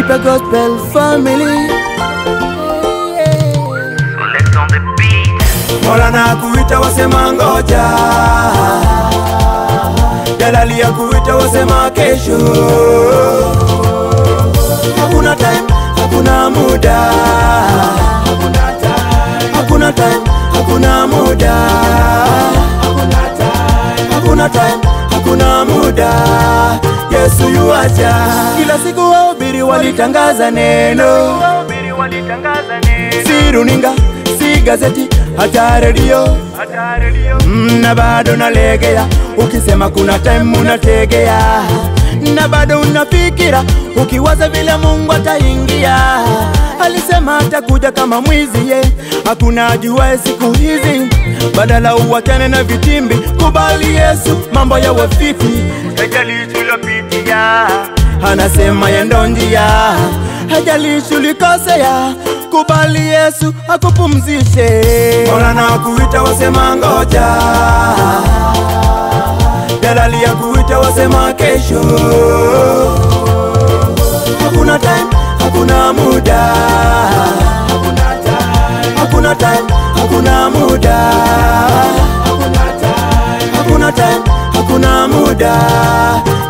Deeper Gospel Family. Let's on the beat. Mola na kuita wasema ngoja, Jalali ya kuita wasema kesho. Hakuna time, hakuna muda, hakuna time, hakuna muda, hakuna time, hakuna muda. Yesu yuaja. Kila siku wahubiri walitangaza neno, si runinga, si gazeti, hata redio. Na bado nalegea, ukisema kuna time unategea. Na bado unafikira, ukiwaza vile Mungu ataingia. Alisema atakuja kama mwizi ye, hakuna ajuaye siku hizi. Badala uwachane na vitimbi, kubali Yesu, mambo yawe fiti. Hajalishi ulopitia, anasema yendo njia. Hajalishi ulikosea, kubali Yesu akupumzishe. Mola na kuita wasema ngoja, Jalali ya kuita wasema kesho. Hakuna time, hakuna muda, hakuna time, hakuna muda, hakuna time, hakuna muda.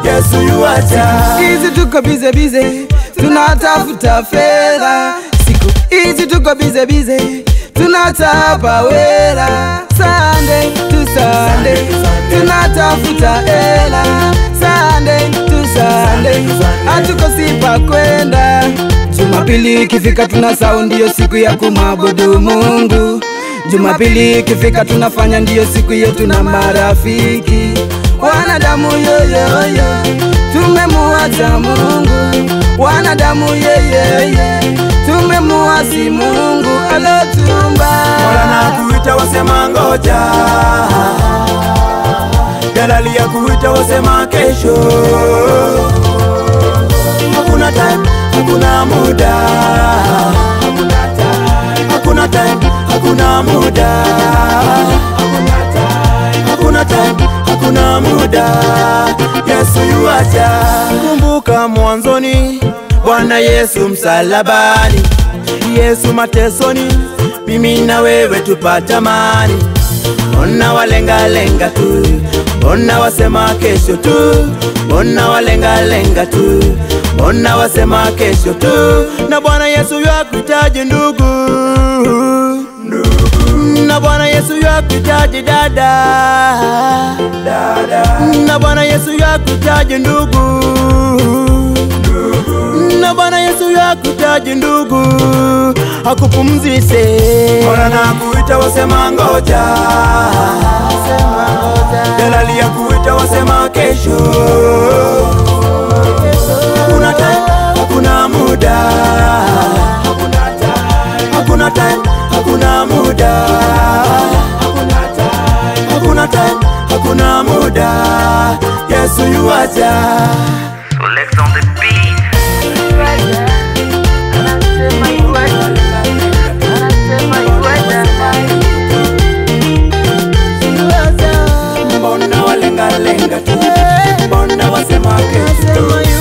Yesu yuaja. Hizi tuko bize, tunatafuta fedha. Siku hizi tuko bize, tunatapa wera. Sunday to Sunday, tunatafuta hela. Sunday to Sunday, hatuko sipa kwenda. Jumapili ikifika tunasahau, ndiyo siku ya kumwabudu Mungu. Jumapili ikifika tunafanya, ndiyo siku yetu na marafiki. Wanadamu yoyoyo, tumemuacha Mungu. Wanadamu yeyeye, tumemuasi Mungu alotumba. Mola na kuita wasema ngoja, Jalali ya kuita wasema kesho. Hakuna time, hakuna muda, hakuna time, hakuna muda, hakuna time, hakuna muda. Yesu yuaja. Kumbuka mwanzoni, Bwana Yesu msalabani, Yesu matesoni, mimi na wewe tupata amani. Ona walenga lenga tu, ona wasema kesho tu, ona walenga lenga tu, ona wasema kesho tu. Na Bwana Yesu yakuhitaji ndugu, na Bwana Yesu yakuhitaji dada, na Bwana Yesu yakuhitaji ndugu, na Bwana Yesu yakuhitaji ndugu, akupumzishe. Mola na kuita wasema ngoja, Jalali ya kuita wasema kesho. Hakuna time, hakuna muda, hakuna time, hakuna muda, hakuna time, hakuna muda. Yesu yuaja. So let's on the beat. Mbona walenga lenga tu, mbona wasema kesho.